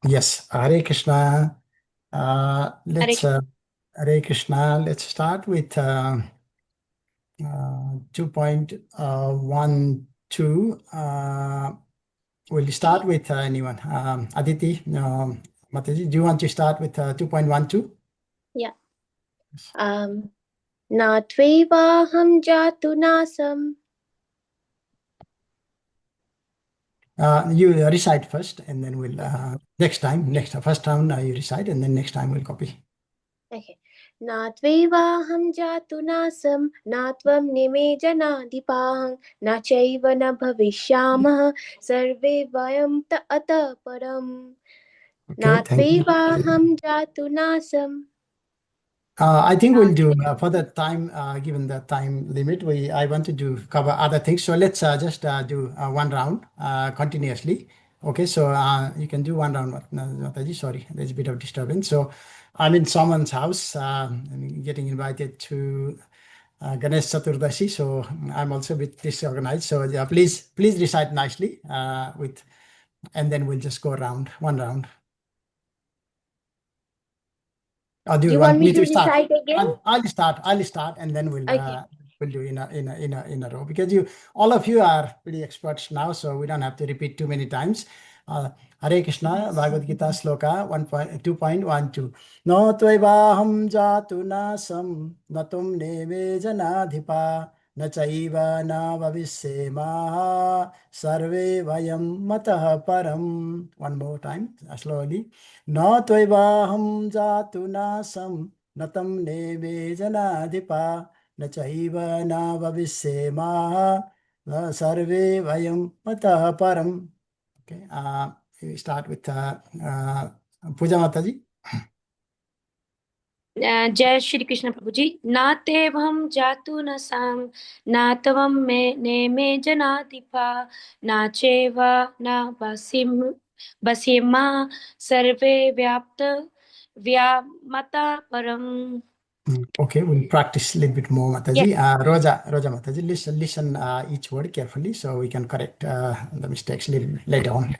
Yes, Hare Krishna. Hare Let's Hare Krishna. Let's start with 2.12. We'll start with anyone. Aditi, Mataji, do you want to start with 2.12? Yeah. Na tvevaham jatu nasam. You recite first, and then we'll first time you recite, and then next time we'll copy. Okay. Na tvevaham jatu nasam, na tvam nimejanaadipaham, na chaiva na bhavishyamah, sarve vayam ta ata param. Okay, Na thank you. tvevaham jatu nasam. I think we'll do for the time, given the time limit, I want to do cover other things. So let's just do one round continuously. Okay, so you can do one round, Mataji. Sorry, there's a bit of disturbance. So I'm in someone's house. I'm getting invited to Ganesh Chaturdashi, so I'm also a bit disorganized. So yeah, please recite nicely and then we'll just go around one round. Or do you You want want me me to to start? recite again? I'll start, and then Okay. we'll do in a row because all of you are pretty experts now, so we don't have to repeat too many times. Hare Krishna, Bhagavad Gita Sloka 2.12. No tvevaham jatu nasam natum neve janadhipa na chaiva na bhavishyema sarve vayam matah param. One more time, slowly. न त्वैवाहं जातु नासं न तं नेमे जनाधिपा न चैव न भविष्येमः सर्वे वयं मतः परम्. Okay, we start with Puja Mataji. जय श्री कृष्ण प्रभु जी। ना तेवहम जातु न सांग ना तवम मे ने मे जनाधिपा ना चेव न बसीमा सर्वे व्याप्त व्यामता परम। Okay, we'll practice a little bit more, Yes. Mataji. Roja Mataji, listen each word carefully so we can correct the mistakes later on.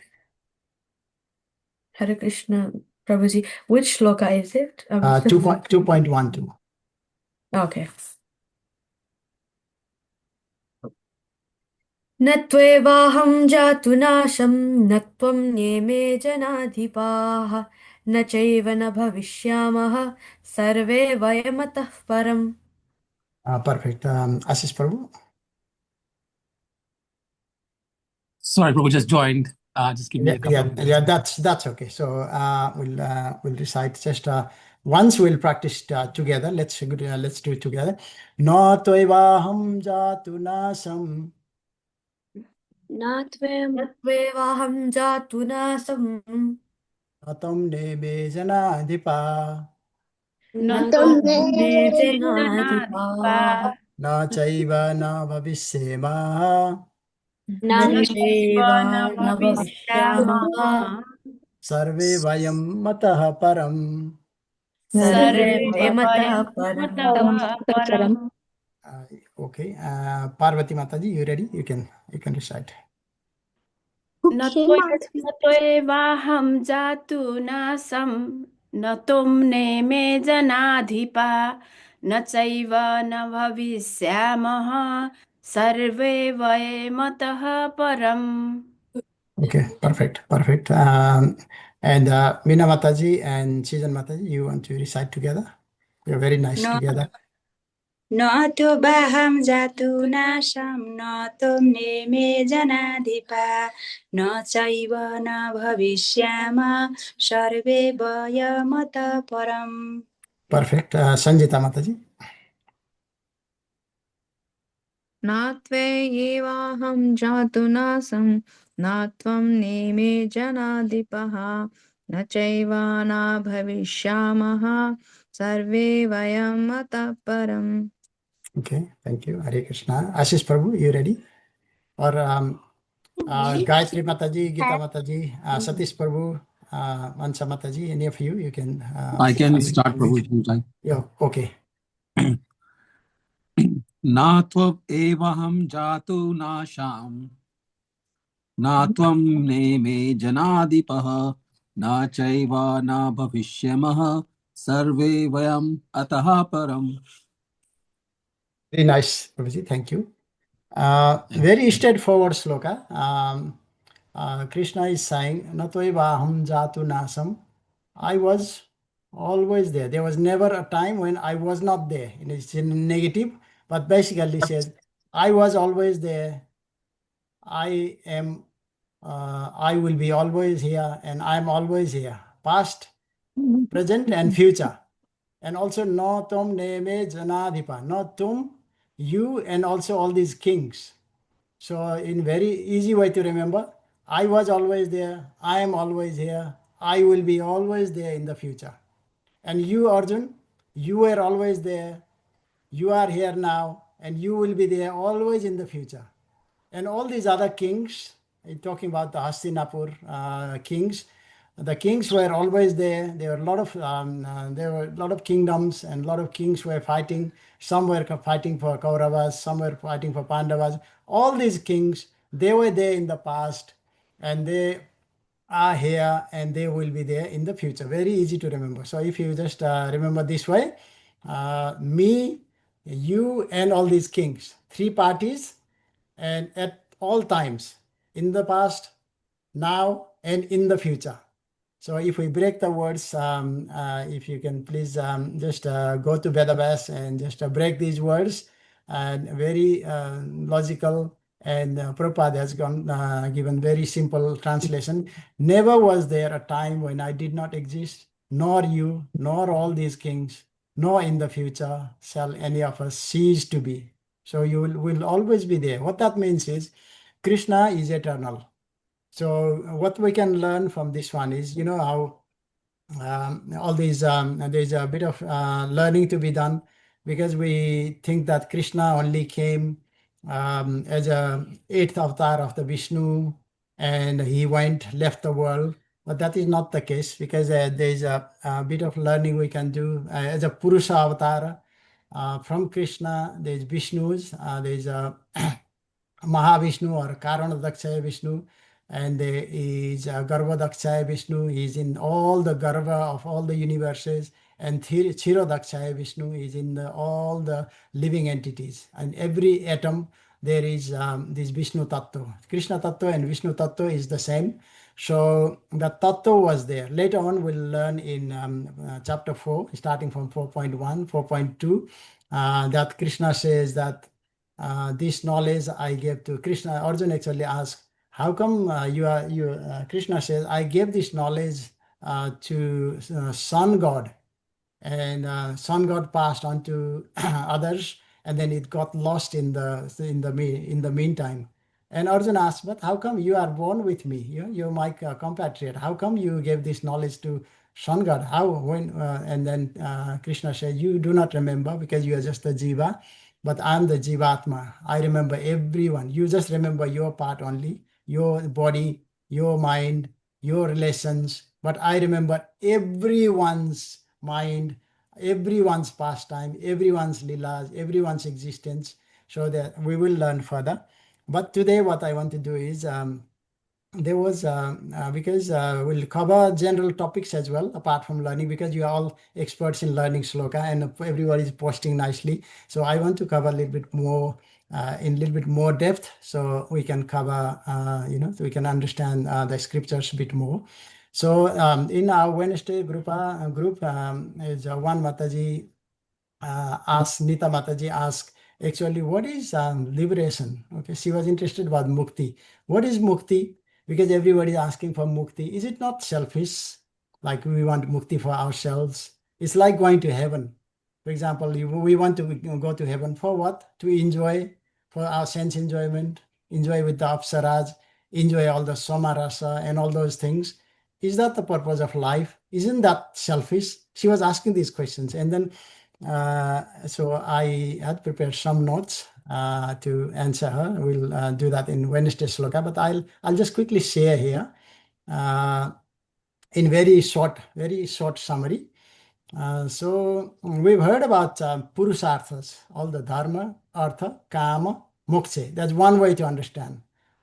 Hare Krishna, Prabhuji. Which sloka is it? 2.12. Okay. न त्वेवाहं जातु नाशं न त्वं नेमे जनाधिपाः न चैव न भविष्यामः सर्वे वयमतः परम्. Perfect. Ashish Prabhu. Sorry, Prabhu, just joined. Just give me a couple of minutes. Yeah, that's okay. So we'll recite just once. We'll practice together. Let's do it together. No tvevaham jatu nasam ना न त्वेवाहं जातु नासं natam nebe janadhipa न न त्वं तं मे जनाधिपा जनाधिपाः na chaiva na bhavishyema न चैव न भविष्यामः sarve vayam matah param. सर्वे वयमतः परम्. Okay. Parvati Mataji, you ready? You can recite. न त्वेवाहं जातु नासं न त्वं नेमे जनाधिपा न चैव न भविष्यामः सर्वे वयमतः परम्. Okay, perfect. And Meena Mataji and Sijan Mataji, you want to recite together? You're very nice together. न त्ववाहं जातु नाशं न त्वं नेमे जनाधिपा न चैव न भविष्यामः सर्वे वयमतः परम्. Perfect. Sanjita Mataji. न त्वेवाहं जातु नासं न त्वं नेमे जनाधिपः न चैव न भविष्यामः सर्वे वयं मतः परम्. Okay, thank you. Hare Krishna. Ashish Prabhu, you ready? Or Gayatri Mataji, Gita Mataji, Satish Prabhu, Mansa Mataji, any of you can. I can start, Prabhu. Yeah, okay. Na tvav evaham jatu nasham na tvam neme janadipah न चैव न भविष्यमः सर्वे वयम् अतः परम्. Very nice, Prabhuji. Thank you. Very straightforward sloka. Krishna is saying, Natvaiva aham jatu nasam. I was always there. There was never a time when I was not there. It's in negative, but basically says, I was always there. I am, I will be always here, and I'm always here. Past, present, and future. And also, no tum neme janadhipa. No tum, you, and also all these kings. So, in very easy way to remember, I was always there. I am always here. I will be always there in the future. And you, Arjun, you were always there. You are here now, and you will be there always in the future. And all these other kings, talking about the Hastinapur kings, the kings were always there. There were a lot of kingdoms, and a lot of kings were fighting. Some were fighting for Kauravas, some were fighting for Pandavas. All these kings, they were there in the past, and they are here, and they will be there in the future. Very easy to remember. So if you just remember this way, me, you, and all these kings, three parties, and at all times, in the past, now, and in the future. So if we break the words, if you can please just go to Vedabas and just break these words, and very logical, and Prabhupada has given very simple translation. Never was there a time when I did not exist, nor you, nor all these kings, nor in the future shall any of us cease to be. So you will always be there. What that means is Krishna is eternal. So what we can learn from this one is, how all these, there's a bit of learning to be done, because we think that Krishna only came as a eighth avatar of the Vishnu, and he left the world. But that is not the case, because there's a bit of learning we can do as a Purusha avatar. From Krishna, there's Vishnu's, there's a Mahavishnu or Karanadakshaya Vishnu, and there is Garbhodakshaya Vishnu. He is in all the Garva of all the universes, and Chirodakshaya Vishnu is in all the living entities. And every atom, there is this Vishnu Tattva. Krishna Tattva and Vishnu Tattva is the same. So the Tattva was there. Later on, we'll learn in chapter 4, starting from 4.1, 4.2, that Krishna says that this knowledge I gave to Krishna. Arjuna actually asked, how come Krishna says, I gave this knowledge to Sun God, and Sun God passed on to others, and then it got lost in the meantime. And Arjuna asked, but how come you are born with me? You're my compatriot. How come you gave this knowledge to Sun God? And then Krishna said, you do not remember, because you are just a jiva, but I'm the jivatma. I remember everyone. You just remember your part only, your body, your mind, your relations. But I remember everyone's mind, everyone's pastime, everyone's lilas, everyone's existence, so that we will learn further. But today what I want to do is, there was, because we'll cover general topics as well, apart from learning, because you are all experts in learning Sloka, and everybody is posting nicely. So I want to cover a little bit more, in a little bit more depth, so we can cover, so we can understand the scriptures a bit more. So in our Wednesday group, is one Mataji Nita Mataji asked, actually, what is liberation? Okay, she was interested about Mukti. What is Mukti? Because everybody is asking for Mukti. Is it not selfish? Like we want Mukti for ourselves. It's like going to heaven. For example, we want to go to heaven for what? To enjoy, for our sense enjoyment, enjoy with the Apsaras, enjoy all the Somarasa and all those things. Is that the purpose of life? Isn't that selfish? She was asking these questions. And then so I had prepared some notes to answer her. We'll do that in Wednesday Sloka, but I'll just quickly share here in very short summary. So we've heard about Purusarthas, all the Dharma, Artha, Kaam, Moksha. That's one way to understand.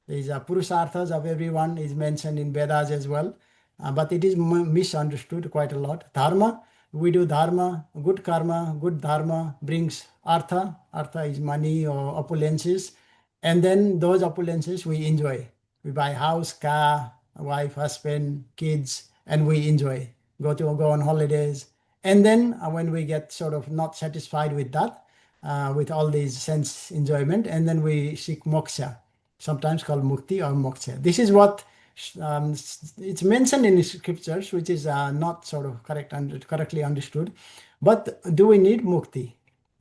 These Purusarthas of everyone is mentioned in Vedas as well. but it is misunderstood quite a lot. Dharma, we do dharma, good karma, good dharma brings artha. Artha is money or opulences. And then those opulences we enjoy. We buy house, car, wife, husband, kids, and we enjoy. Go on holidays. And then when we get sort of not satisfied with that, with all these sense enjoyment, and then we seek moksha, sometimes called mukti or moksha. This is what it's mentioned in the scriptures, which is not sort of correctly understood. But do we need mukti?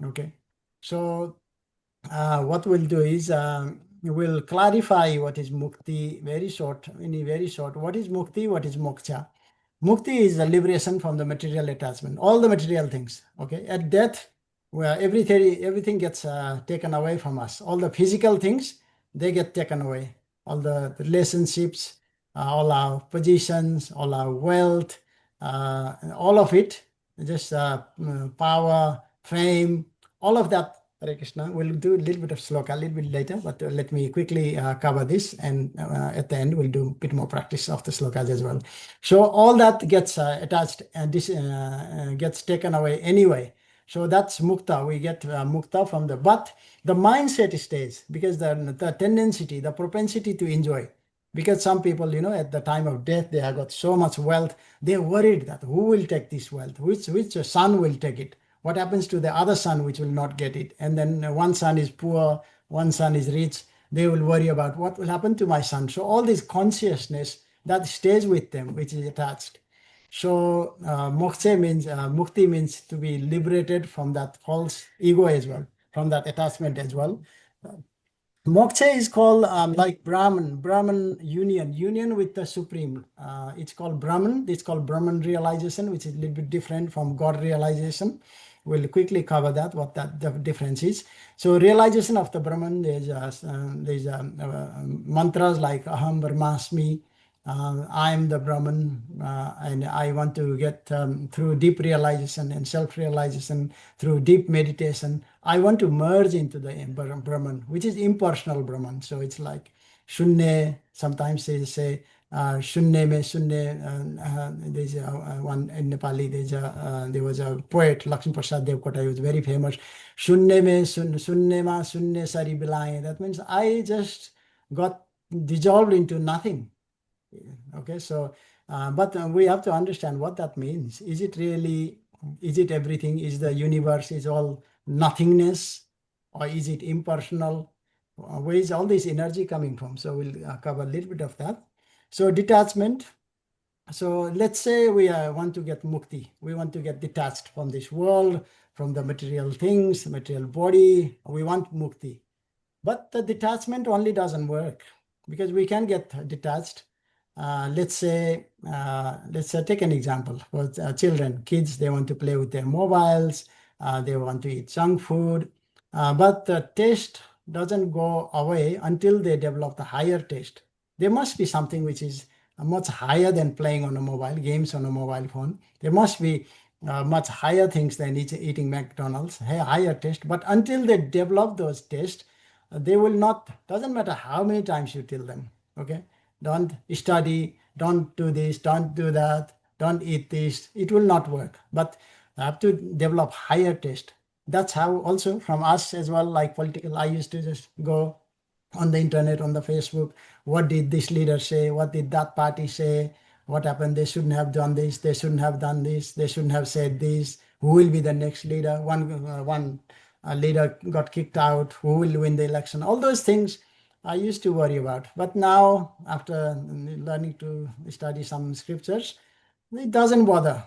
Okay, so what we'll do is we'll clarify what is mukti very short. What is mukti? What is moksha? Mukti is the liberation from the material attachment, all the material things. Okay, at death, where everything gets taken away from us. All the physical things, they get taken away. All the relationships, all our positions, all our wealth, all of it, just power, fame, all of that. Hare Krishna. We'll do a little bit of sloka a little bit later, but let me quickly cover this, and at the end we'll do a bit more practice of the slokas as well. So all that gets attached and this gets taken away anyway. So that's mukta. We get mukta from but the mindset stays, because the tendency, the propensity to enjoy. Because some people, at the time of death, they have got so much wealth, they're worried that who will take this wealth, which son will take it. What happens to the other son which will not get it? And then one son is poor, one son is rich. They will worry about what will happen to my son. So all this consciousness that stays with them, which is attached. So moksha means, mukti means to be liberated from that false ego as well, from that attachment as well. Moksha is called like Brahman union with the Supreme. It's called Brahman. It's called Brahman realization, which is a little bit different from God realization. We'll quickly cover that, what the difference is. So realization of the Brahman, there's mantras like Aham Brahmasmi, I am the Brahman, and I want to get through deep realization and self-realization, through deep meditation, I want to merge into the Brahman, which is impersonal Brahman. So it's like Shunne, sometimes they say Shunne me Shunne. There's one in Nepali, there was a poet, Lakshmi Prasad Devkota, he was very famous. Shunne me Shunne ma Shunne sari bilai. That means I just got dissolved into nothing. Okay, so but we have to understand what that means. Is it really, is it everything? Is the universe is all nothingness, or is it impersonal? Where is all this energy coming from? So we'll cover a little bit of that. So detachment. So let's say we want to get mukti. We want to get detached from this world, from the material things, material body. We want mukti. But the detachment only doesn't work, because we can get detached. Let's say take an example for children. Kids, they want to play with their mobiles, they want to eat junk food, but the taste doesn't go away until they develop the higher taste. There must be something which is much higher than playing on a mobile, games on a mobile phone. There must be much higher things than eating McDonald's, higher taste. But until they develop those tastes, they will not, doesn't matter how many times you tell them, okay? Don't study, don't do this, don't do that, don't eat this. It will not work. But I have to develop higher taste. That's how also from us as well, like political, I used to just go on the internet, on the Facebook. What did this leader say? What did that party say? What happened? They shouldn't have done this. They shouldn't have done this. They shouldn't have said this. Who will be the next leader? One leader got kicked out. Who will win the election? All those things I used to worry about. But now, after learning to study some scriptures, it doesn't bother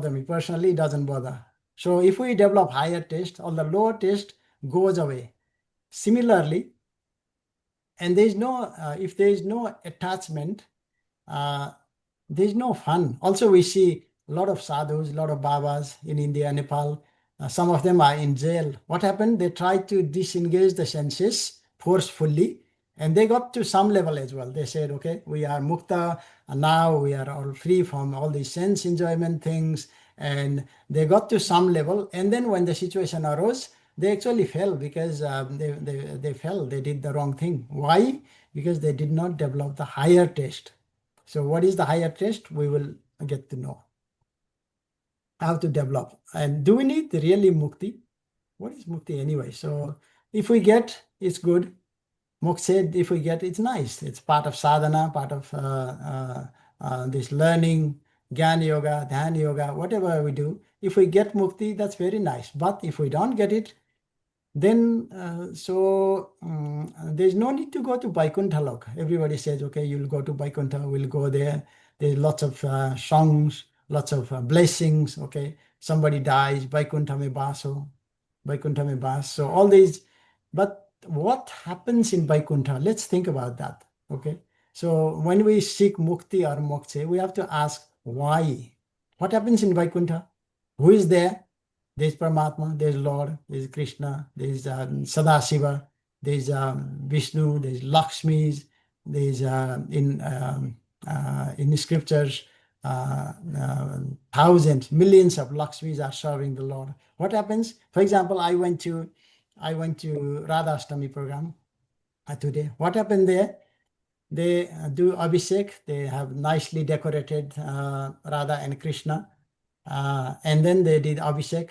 me. Personally, it doesn't bother. So if we develop higher taste, all the lower taste goes away. Similarly, and there's no, if there is no attachment, there's no fun. Also, we see a lot of sadhus, a lot of babas in India, Nepal. Some of them are in jail. What happened? They tried to disengage the senses forcefully, and they got to some level as well. They said, okay, we are mukta, and now we are all free from all these sense enjoyment things. And they got to some level. And then when the situation arose, they actually fell, because they fell. They did the wrong thing. Why? Because they did not develop the higher taste. So what is the higher taste? We will get to know how to develop. And do we need really mukti? What is mukti anyway? So if we get, it's good. Moksha, if we get, it's nice. It's part of sadhana, part of this learning, Gyan yoga, Dhyan yoga, whatever we do. If we get mukti, that's very nice. But if we don't get it, then there's no need to go to Vaikuntha Lok. Everybody says, okay, you'll go to Vaikuntha, we'll go there. There's lots of songs, lots of blessings. Okay, somebody dies, Vaikuntha me baso, Vaikuntha me bas. So all these, but what happens in Vaikuntha? Let's think about that. Okay, so when we seek mukti or moksha, we have to ask why. What happens in Vaikuntha? Who is there? There's Paramatma, there's Lord, there's Krishna, there's Sadasiva, there's Vishnu, there's Lakshmis, there's in scriptures, thousands, millions of Lakshmis are serving the Lord. What happens? For example, I went to Radha Ashtami program today. What happened there? They do Abhishek. They have nicely decorated Radha and Krishna. And then they did Abhishek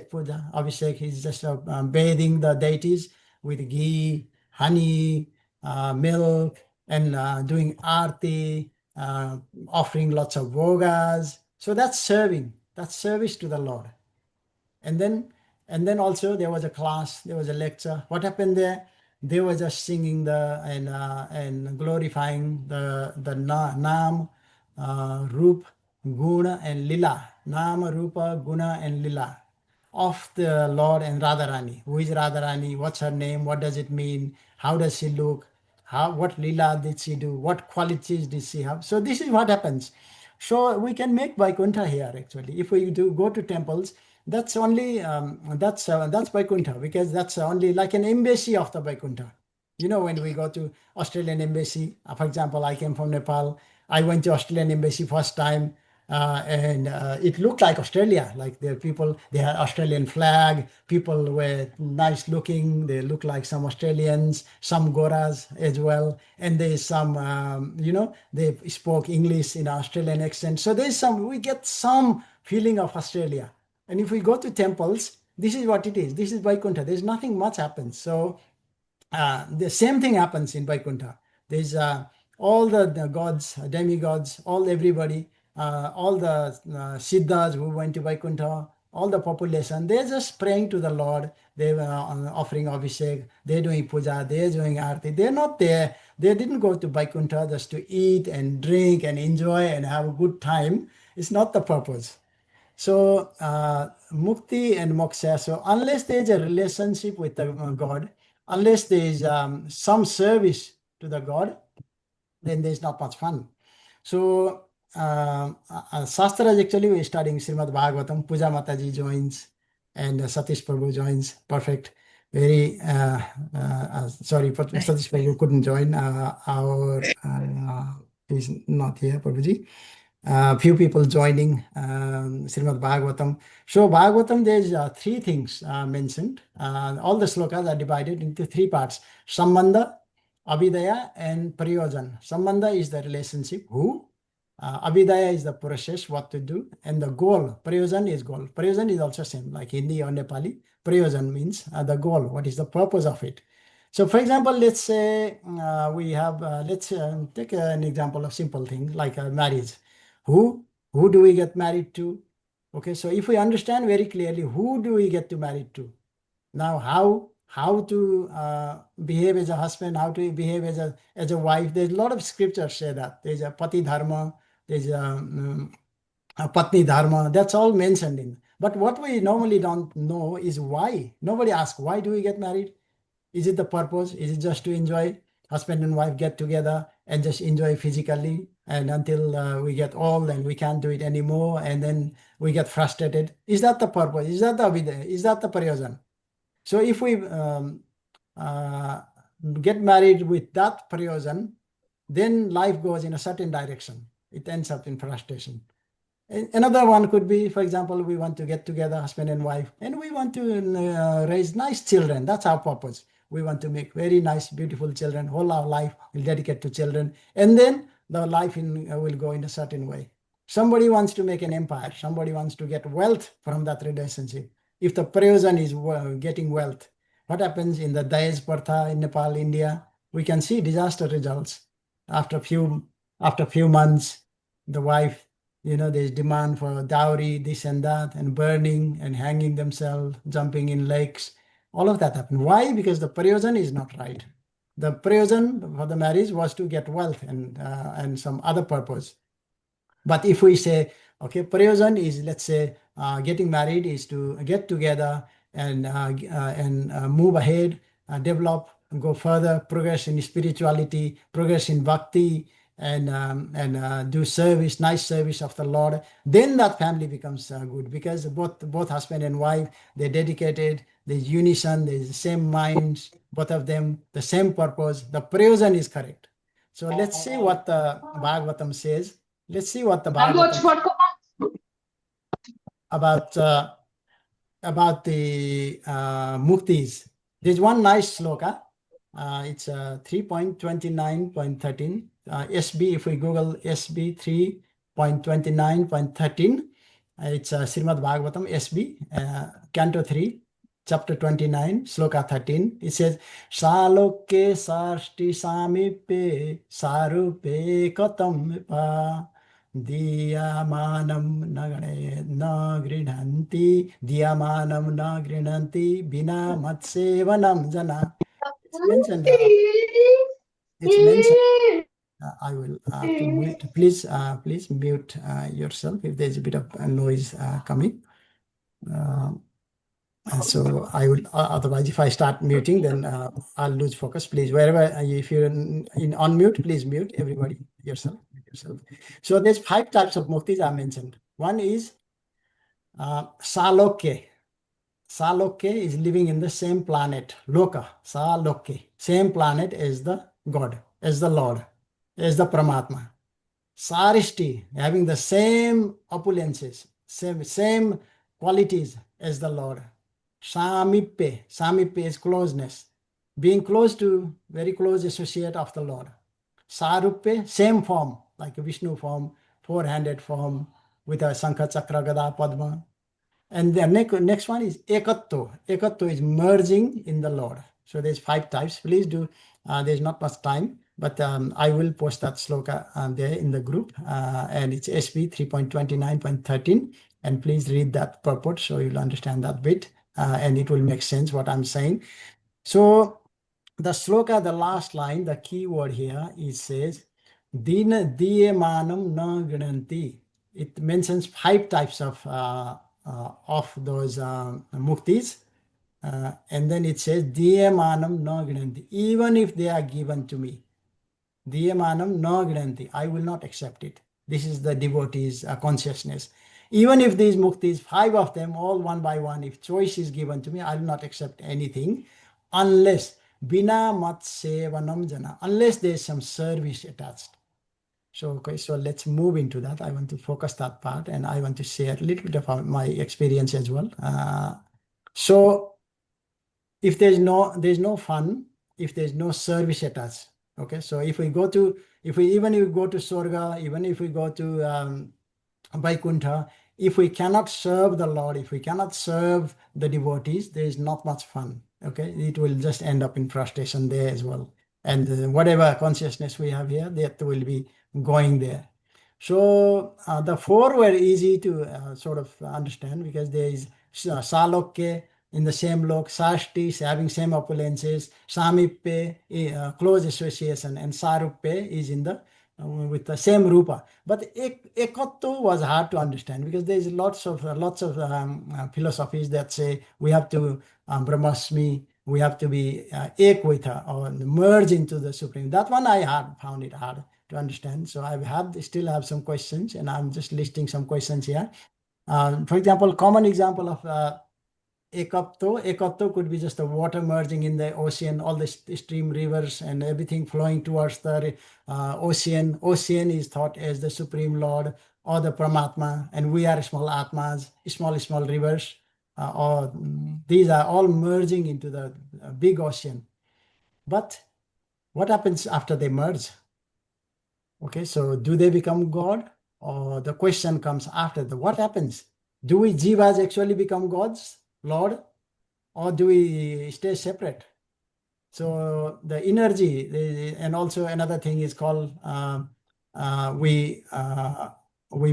Puja. Abhishek is just bathing the deities with ghee, honey, milk, and doing arti, offering lots of bhogas. So that's serving. That's service to the Lord. And then also there was a class, there was a lecture. What happened there? They were just singing and glorifying the Naam, Rup, Guna, and Lila. Nama, Rupa, Guna, and Lila of the Lord and Radharani. Who is Radharani? What's her name? What does it mean? How does she look? What Lila did she do? What qualities did she have? So this is what happens. So we can make Vaikuntha here actually. If we do go to temples, that's only that's Vaikuntha, because that's only like an embassy of the Vaikuntha. You know, when we go to Australian embassy, for example, I came from Nepal. I went to Australian embassy first time, and it looked like Australia. Like there are people, they had Australian flag. People were nice looking. They look like some Australians, some Goras as well, and there's some they spoke English in Australian accent. So we get some feeling of Australia. And if we go to temples, this is what it is. This is Vaikuntha. There's nothing much happens. So the same thing happens in Vaikuntha. There's all the gods, demigods, everybody, all the Siddhas who went to Vaikuntha, all the population, they're just praying to the Lord. They were offering Abhishek, they're doing puja, they're doing arti. They're not there. They didn't go to Vaikuntha just to eat and drink and enjoy and have a good time. It's not the purpose. So mukti and moksha. So unless there's a relationship with the God, unless there's some service to the God, then there's not much fun. So Shastras, actually we're studying Srimad Bhagavatam. Puja Mataji joins and Satish Prabhu joins. Perfect. Very sorry, Satish Prabhu couldn't join. He's not here, Prabhuji. Few people joining Srimad Bhagavatam. So Bhagavatam, there's three things mentioned. All the slokas are divided into three parts: Sambandha, Abhidaya, and Prayojan. Sambandha is the relationship, who. Abhidaya is the process, what to do, and the goal. Prayojan is goal. Prayojan is also same, like Hindi or Nepali. Prayojan means the goal. What is the purpose of it? So, for example, let's say we have. Let's take an example of simple thing like marriage. Who do we get married to? Okay, so if we understand very clearly, who do we get to married to? Now, how to behave as a husband, how to behave as a wife. There's a lot of scriptures say that. There's a Pati Dharma, there's a Patni Dharma. That's all mentioned in. But what we normally don't know is why. Nobody asks, why do we get married? Is it the purpose? Is it just to enjoy? Husband and wife get together and just enjoy physically, and until we get old and we can't do it anymore, and then we get frustrated. Is that the purpose? Is that the Avidya? Is that the Prayojan? So if we get married with that Prayojan, then life goes in a certain direction. It ends up in frustration. Another one could be, for example, we want to get together, husband and wife, and we want to raise nice children. That's our purpose. We want to make very nice, beautiful children. Whole our life we'll dedicate to children. And then the life will go in a certain way. Somebody wants to make an empire. Somebody wants to get wealth from that relationship. If the prayojan is getting wealth, what happens in the Dahej Partha in Nepal, India? We can see disaster results. After few months, the wife, there's demand for dowry, this and that, and burning and hanging themselves, jumping in lakes. All of that happened. Why? Because the prayojan is not right. The prayojan for the marriage was to get wealth and some other purpose. But if we say, okay, prayojan is, let's say, getting married is to get together and move ahead, develop, go further, progress in spirituality, progress in bhakti, and do service, nice service of the Lord, then that family becomes good, because both husband and wife, they're dedicated, there's unison, there's the same minds, both of them, the same purpose, the prayojan is correct. So let's see what the Bhagavatam says. Let's see what the Bhagavatam about the muktis. There's one nice sloka. It's 3.29.13. SB, if we Google SB 3.29.13, it's Srimad Bhagavatam SB, Canto 3, Chapter 29, Sloka 13. It says, Saloke sarsti samipe sarupe katam pa Diyamanam na grinanti, Diyamanam na grinanti, Bina matsevanam jana. It's mentioned. I will have to mute. Please mute yourself if there's a bit of noise coming. So I will, otherwise, if I start muting, then I'll lose focus. Please, wherever, if you're in unmute, please mute everybody, yourself. So there's 5 types of muktis I mentioned. One is Saloke. Saloke is living in the same planet, Loka, Saloke, same planet as the God, as the Lord, as the Paramatma. Sarishti, having the same opulences, same qualities as the Lord. Samippe, Samippe is closeness, being close to, very close associate of the Lord. Saruppe, same form, like a Vishnu form, 4-handed form, with a Sankha Chakra Gada Padma. And the next one is Ekatto. Ekatto is merging in the Lord. So there's 5 types. Please do, there's not much time, but I will post that sloka there in the group. And it's SB 3.29.13. And please read that purport so you'll understand that bit. And it will make sense what I'm saying. So the sloka, the last line, the key word here, it says, Dina diyemanam na grananti. It mentions 5 types of those muktis. And then it says, Diyamanam na grananti. Even if they are given to me, Diyamanam na grananti, I will not accept it. This is the devotee's consciousness. Even if these muktis, 5 of them, all one by one, if choice is given to me, I will not accept anything unless Bina mat sevanam jana, unless there is some service attached. So, okay, so let's move into that. I want to focus that part, and I want to share a little bit of my experience as well. So if there's no fun, if there's no service attached, okay, so if we go to, even if we go to Sorga, even if we go to Vaikuntha, if we cannot serve the Lord, if we cannot serve the devotees, there is not much fun. Okay, it will just end up in frustration there as well. And whatever consciousness we have here, that will be going there. So the 4 were easy to sort of understand, because there is Saloke in the same lok, Sashti having same opulences, Samippe close association, and Saruppe is in the with the same rupa. But ekatto was hard to understand, because there is lots of philosophies that say we have to brahmasmi, we have to be ek with her, or merge into the supreme. That one I found it hard to understand. So still have some questions, and I'm just listing some questions here. For example, common example of Ekatto could be just the water merging in the ocean, all the stream, rivers, and everything flowing towards the ocean. Ocean is thought as the Supreme Lord or the Paramatma, and we are small Atmas, small rivers. These are all merging into the big ocean. But what happens after they merge? Okay, so do they become God? Or the question comes after the what happens? Do we jivas actually become gods, Lord? Or do we stay separate? So the energy, and also another thing is called we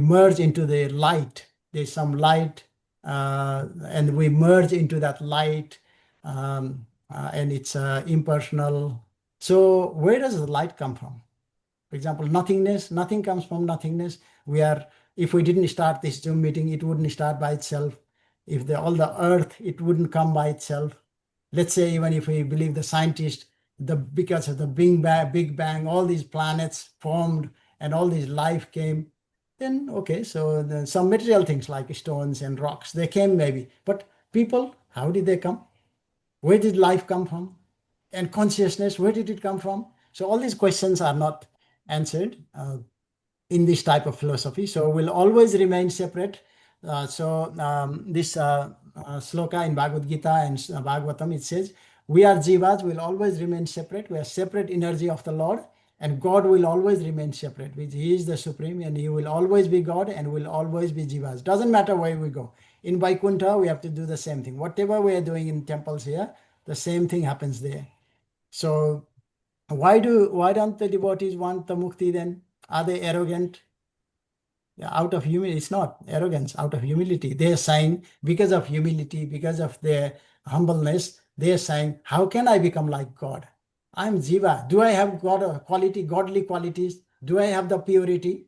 merge into the light. There's some light, and we merge into that light, and it's impersonal. So where does the light come from? For example, nothingness. Nothing comes from nothingness. If we didn't start this Zoom meeting, it wouldn't start by itself. If all the earth, it wouldn't come by itself. Let's say even if we believe the scientists, because of the Big Bang, all these planets formed and all this life came, then okay, so some material things like stones and rocks, they came maybe. But people, how did they come? Where did life come from? And consciousness, where did it come from? So all these questions are not answered in this type of philosophy. So we'll always remain separate. This sloka in Bhagavad Gita and Bhagavatam, it says, we are jivas, will always remain separate. We are separate energy of the Lord, and God will always remain separate. He is the supreme, and he will always be God and will always be jivas. Doesn't matter where we go. In Vaikuntha, we have to do the same thing. Whatever we are doing in temples here, the same thing happens there. So why don't the devotees want the mukti then? Are they arrogant? Out of humility, it's not arrogance, out of humility. They're saying, because of humility, because of their humbleness, they're saying, how can I become like God? I'm Jiva. Do I have godly qualities? Do I have the purity?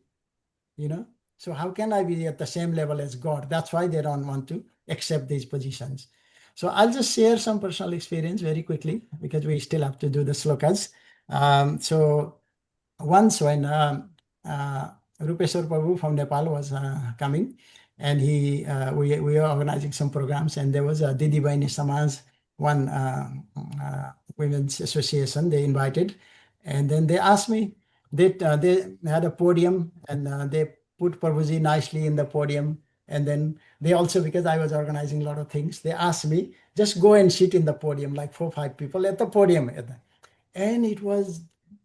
So how can I be at the same level as God? That's why they don't want to accept these positions. So I'll just share some personal experience very quickly, because we still have to do the slokas. So once when Rupeshwar Prabhu from Nepal was coming, and we were organizing some programs, and there was a Didi Baini Samaj, one women's association, they invited, and then they asked me, they had a podium, and they put Prabhuji nicely in the podium, and then they also, because I was organizing a lot of things, they asked me, just go and sit in the podium, like 4 or 5 people at the podium. And it was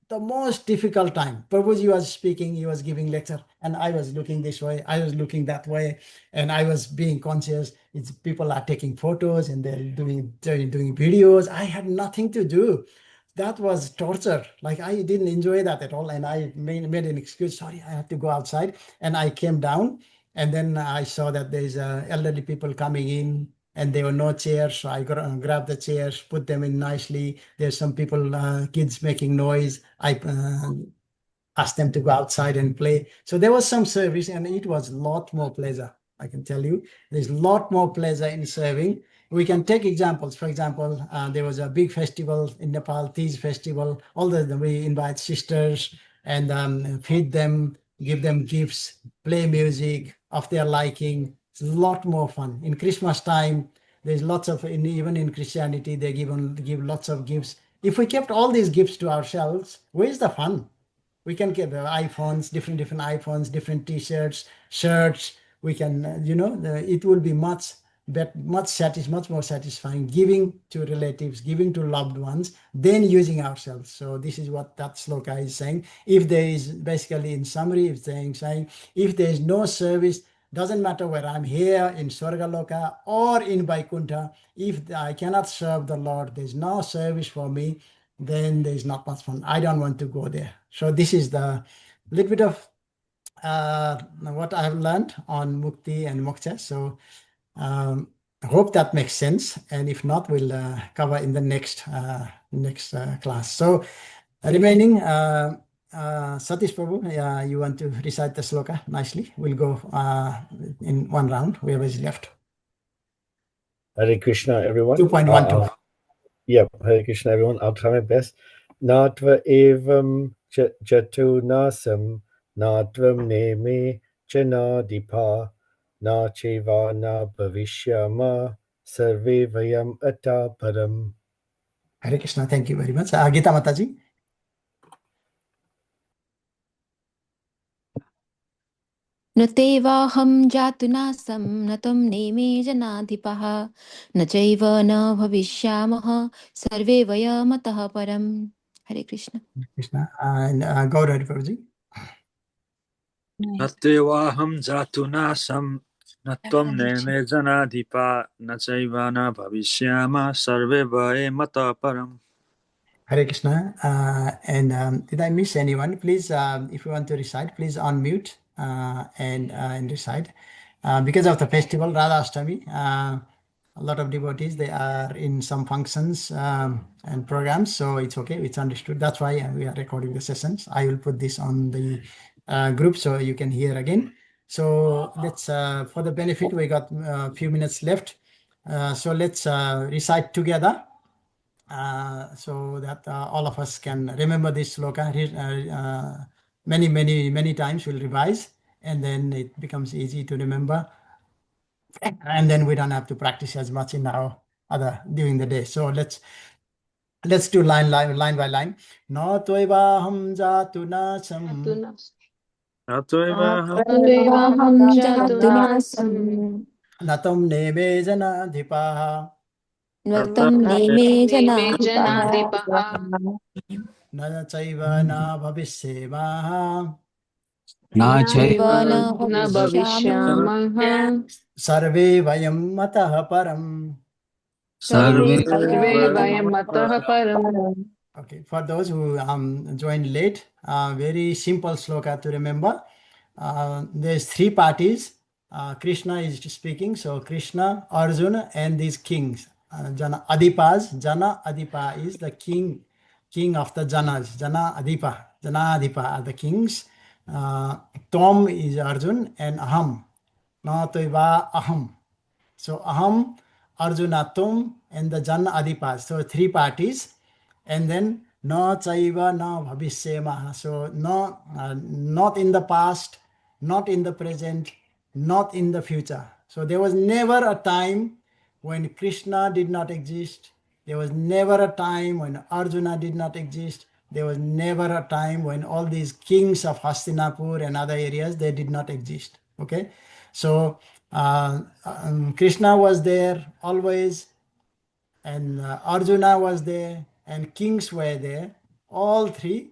the most difficult time. Prabhuji was speaking, he was giving lecture, and I was looking this way, I was looking that way, and I was being conscious. People are taking photos and they're doing videos. I had nothing to do. That was torture. Like, I didn't enjoy that at all, and I made an excuse. Sorry, I have to go outside, and I came down, and then I saw that there's elderly people coming in, and there were no chairs, so I grabbed the chairs, put them in nicely. There's some people, kids making noise. I asked them to go outside and play. So there was some service, and it was a lot more pleasure. I can tell you, there's a lot more pleasure in serving. We can take examples. For example, there was a big festival in Nepal, Tej festival. We invite sisters and feed them, give them gifts, play music of their liking. It's a lot more fun. In Christmas time, there's lots of, even in Christianity, they give lots of gifts. If we kept all these gifts to ourselves, where's the fun? We can get iPhones, different iPhones, different T-shirts, shirts. We can, it will be much more satisfying giving to relatives, giving to loved ones, than using ourselves. So this is what that sloka is saying. If there is, basically in summary, it's saying, if there is no service, doesn't matter whether I'm here in Swargaloka or in Vaikuntha, if I cannot serve the Lord, there's no service for me, then there's not much fun. I don't want to go there. So this is the little bit of what I have learned on Mukti and Moksha. So I hope that makes sense. And if not, we'll cover in the next class. So remaining, Satish Prabhu, you want to recite the sloka nicely? We'll go in one round, whoever is left. Hare Krishna, everyone. 2.12. Yeah, Hare Krishna, everyone. I'll try my best. Natva evam jatu nasam, natvam neme janadipa, na cheva na bhavishyama, sarve vayam ata param. Hare Krishna, thank you very much. Gita Mataji. न तेवाहं जातुनासं न त्वं नेमे जनाधिपः न चैव न भविष्यामः सर्वे वयमतः परम्. Hare Krishna. Krishna. And Gaurari Prabhuji. Natyevaham jatunasam natvam neme janadhipa nachaivana bhavishyama sarve vae mata param. Hare Krishna. Did I miss anyone? Please, if you want to recite, please unmute and recite. Because of the festival, Radha Ashtami, a lot of devotees, they are in some functions and programs, so it's okay, it's understood. That's why we are recording the sessions. I will put this on the group so you can hear again. So let's, for the benefit, we got a few minutes left. So let's recite together. So that all of us can remember this sloka many times. We'll revise, and then it becomes easy to remember, and then we don't have to practice as much in our other during the day. So let's do line by line. Na toivaham jatu nasam Atvaaham jatunasam natam neme janadhipaha Natam neme janadhipaha na chaiva na bhavishyemaha Na Naiva chaiva na bhavishyamah sarve vayam matah param. Sarve sarve Okay, for those who joined late, very simple sloka to remember. There's three parties. Krishna is speaking, so Krishna, Arjuna, and these kings. Jana Adipa is the king of the Janas. Jana Adipa are the kings. Tom is Arjun, and Aham. Na toiva Aham. So Aham, Arjuna, Tum, and the Jana Adipas. So three parties. And then na chaiva na bhavishyemaha. So no, not in the past, not in the present, not in the future. So there was never a time when Krishna did not exist. There was never a time when Arjuna did not exist. There was never a time when all these kings of Hastinapur and other areas, they did not exist. Okay, so Krishna was there always, and Arjuna was there, and kings were there, all three,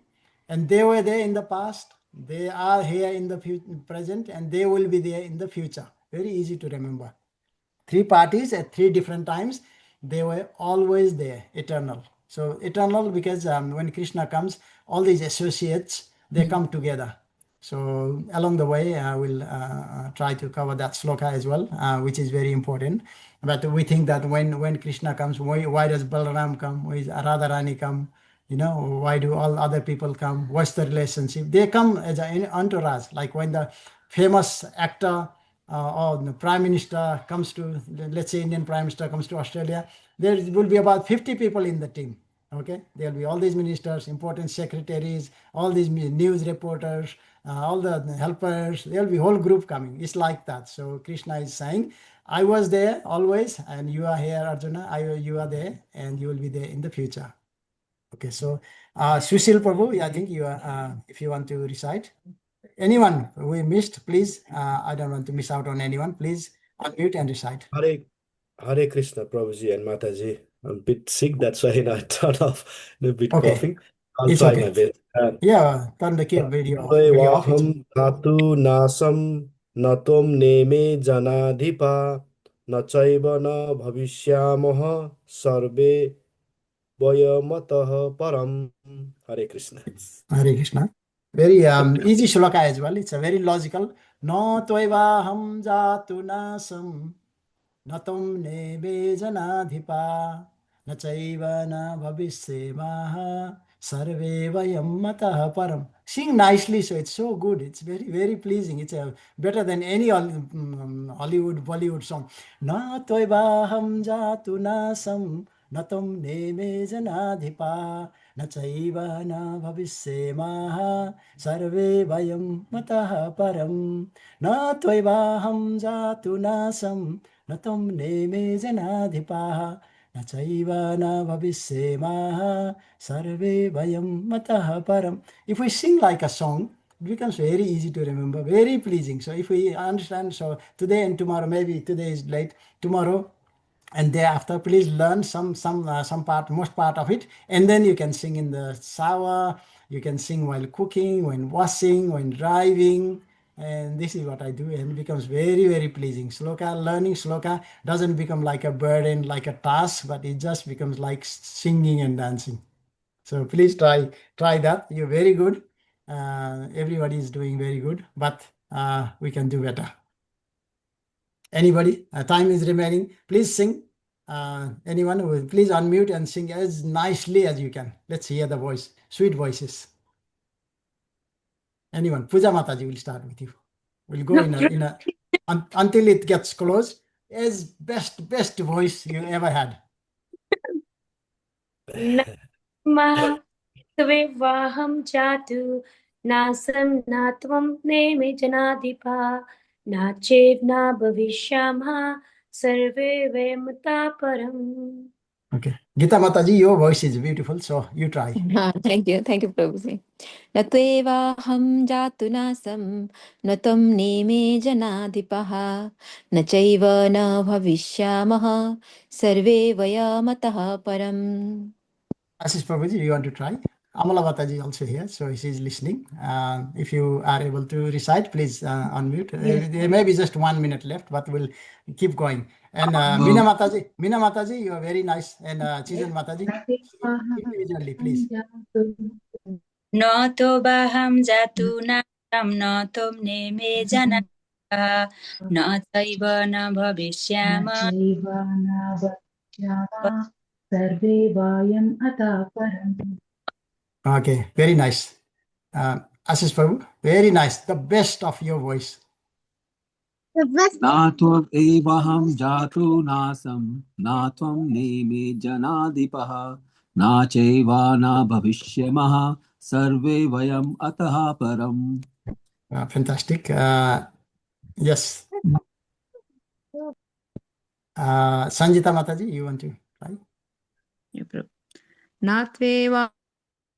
and they were there in the past, they are here in the present, and they will be there in the future. Very easy to remember. Three parties at three different times, they were always there, eternal. So eternal because when Krishna comes, all these associates, they come together. So along the way, we'll try to cover that sloka as well, which is very important. But we think that when Krishna comes, why does Balaram come? Why is Radharani come? You know, why do all other people come? What's the relationship? They come as an entourage, like when the famous actor or the prime minister comes to, let's say Indian prime minister comes to Australia, there will be about 50 people in the team. Okay, there'll be all these ministers, important secretaries, all these news reporters, all the helpers, there'll be whole group coming. It's like that. So Krishna is saying, I was there always, and you are here, Arjuna, you are there, and you will be there in the future. Okay, so Sushil Prabhu, I think you are, if you want to recite. Anyone we missed, please, I don't want to miss out on anyone, please unmute and recite. Hare Krishna, Prabhuji and Mataji. I'm a bit sick, that's why I turned off a bit Okay. coughing. I'll It's try okay. my best. Yeah, turn the video off. Vaham dhatu nasam natom neme janadhipa nachaiva na bhavishyamaha sarve vayamatah param. Hare Krishna. Hare Krishna. Very easy shloka as well. It's a very logical. No toiva ham jatu nasam natum nebe janadhipa nachaiva na bhavishyemaha sarve vayam matah param. Sing nicely, so it's so good. It's very pleasing. It's better than any Hollywood, Bollywood song. Na toiva ham jatu nasam natum neme janadhipa nachaiva na bhavishyemaha sarve vayam matah param. Na toivaham jatu nasam natam neme janadhipaha nachaiva na bhavishyemaha sarve vayam matah param. If we sing like a song, it becomes very easy to remember, very pleasing. So if we understand, so today and tomorrow, maybe today is late, tomorrow and thereafter, please learn some part, most part of it, and then you can sing in the shower, you can sing while cooking, when washing, when driving, And this is what I do, and it becomes very, very pleasing. Learning sloka doesn't become like a burden, like a task, but it just becomes like singing and dancing. So please try that. You're very good. Everybody is doing very good, but we can do better. Anybody? Time is remaining. Please sing. Anyone who will please unmute and sing as nicely as you can. Let's hear the voice, sweet voices. Anyone? Puja Mataji, will start with you. We'll go until it gets close. As best voice you ever had. त्वेवाहं जातु नासं न त्वं नेमे जनाधिपा न चेन्न भविष्यामः सर्वे वयमतः परम्. Okay. Gita Mataji, your voice is beautiful, so you try. Thank you, Prabhuji. न त्वेवाहं जातु नासं न त्वं नेमे जनाधिपः न चैव न भविष्यामः सर्वे वयमतः परम्. Ashish Prabhuji, you want to try? Amala Mataji also here, so she's listening. If you are able to recite, please unmute. There may be just 1 minute left, but we'll keep going. And Meena Mataji, you are very nice. And Chijan Mataji, individually, please. न तोऽहं जातु नासं न त्वं नेमे जनाधिपः न चैव न भविष्यामः सर्वे वयम् अतः परम्. Okay, very nice. Ashish Prabhu, very nice. The best of your voice. नात्वम् एवहं जातु नासं न त्वं नेमे जनाधिपः न चैव न भविष्यामः सर्वे वयम् अतः परम्. Fantastic. Yes. Sanjita Mataji, you want to try? नात्वेवाहं